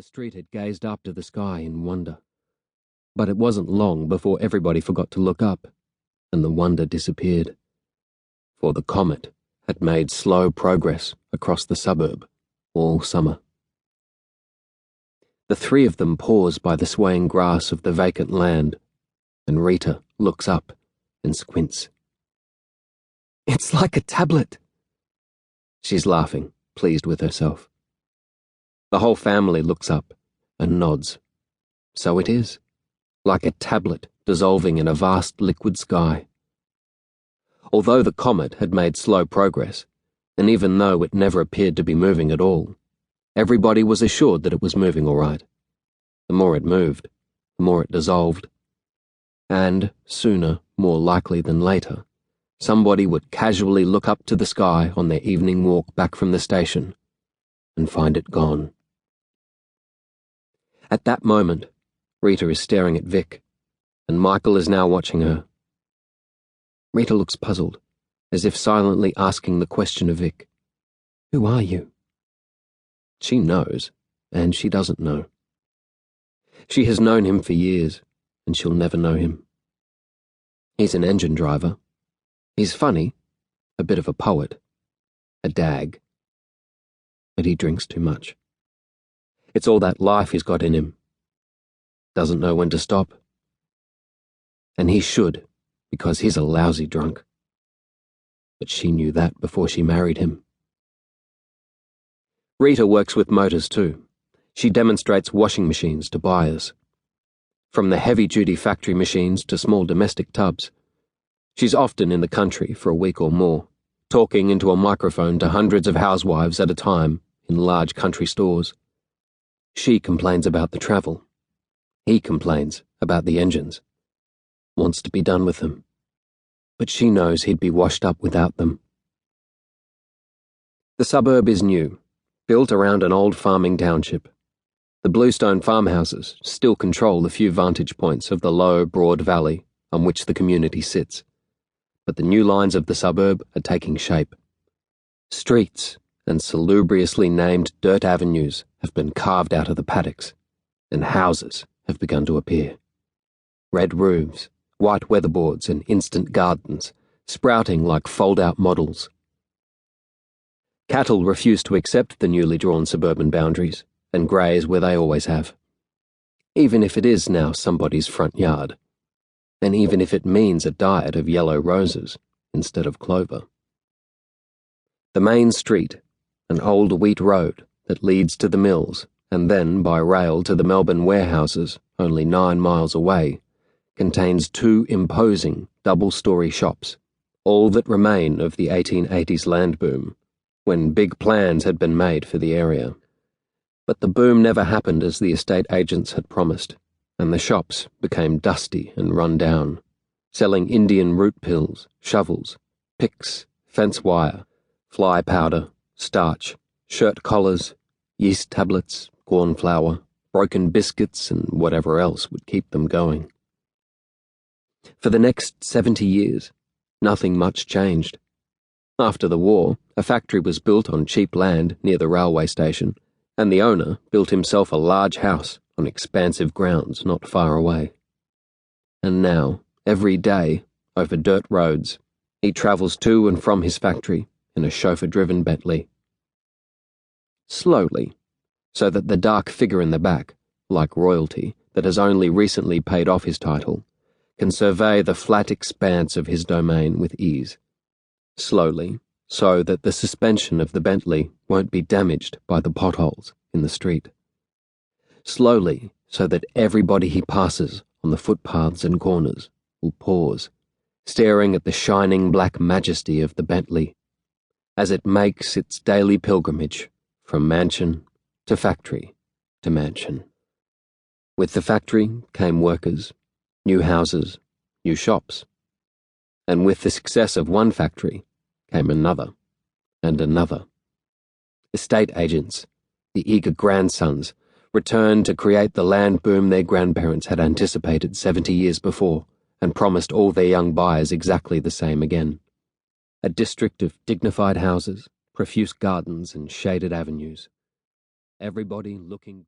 The street had gazed up to the sky in wonder. But it wasn't long before everybody forgot to look up, and the wonder disappeared. For the comet had made slow progress across the suburb all summer. The three of them pause by the swaying grass of the vacant land, and Rita looks up and squints. "It's like a tablet." She's laughing, pleased with herself. The whole family looks up and nods. So it is, like a tablet dissolving in a vast liquid sky. Although the comet had made slow progress, and even though it never appeared to be moving at all, everybody was assured that it was moving all right. The more it moved, the more it dissolved. And, sooner, more likely than later, somebody would casually look up to the sky on their evening walk back from the station and find it gone. At that moment, Rita is staring at Vic, and Michael is now watching her. Rita looks puzzled, as if silently asking the question of Vic. "Who are you?" She knows, and she doesn't know. She has known him for years, and she'll never know him. He's an engine driver. He's funny, a bit of a poet, a dag. But he drinks too much. It's all that life he's got in him. Doesn't know when to stop. And he should, because he's a lousy drunk. But she knew that before she married him. Rita works with motors too. She demonstrates washing machines to buyers. From the heavy-duty factory machines to small domestic tubs. She's often in the country for a week or more, talking into a microphone to hundreds of housewives at a time in large country stores. She complains about the travel. He complains about the engines. Wants to be done with them. But she knows he'd be washed up without them. The suburb is new, built around an old farming township. The bluestone farmhouses still control the few vantage points of the low, broad valley on which the community sits. But the new lines of the suburb are taking shape. Streets and salubriously named dirt avenues have been carved out of the paddocks, and houses have begun to appear. Red roofs, white weatherboards, and instant gardens, sprouting like fold-out models. Cattle refuse to accept the newly drawn suburban boundaries and graze where they always have. Even if it is now somebody's front yard, and even if it means a diet of yellow roses instead of clover. The main street, an old wheat road that leads to the mills and then by rail to the Melbourne warehouses only 9 miles away, contains 2 imposing double-story shops, all that remain of the 1880s land boom, when big plans had been made for the area. But the boom never happened as the estate agents had promised, and the shops became dusty and run down, selling Indian root pills, shovels, picks, fence wire, fly powder, starch, shirt collars, yeast tablets, corn flour, broken biscuits, and whatever else would keep them going. For the next 70 years, nothing much changed. After the war, a factory was built on cheap land near the railway station, and the owner built himself a large house on expansive grounds not far away. And now, every day, over dirt roads, he travels to and from his factory in a chauffeur-driven Bentley. Slowly, so that the dark figure in the back, like royalty that has only recently paid off his title, can survey the flat expanse of his domain with ease. Slowly, so that the suspension of the Bentley won't be damaged by the potholes in the street. Slowly, so that everybody he passes on the footpaths and corners will pause, staring at the shining black majesty of the Bentley, as it makes its daily pilgrimage from mansion to factory to mansion. With the factory came workers, new houses, new shops. And with the success of one factory came another and another. Estate agents, the eager grandsons, returned to create the land boom their grandparents had anticipated 70 years before and promised all their young buyers exactly the same again. A district of dignified houses, profuse gardens and shaded avenues. Everybody looking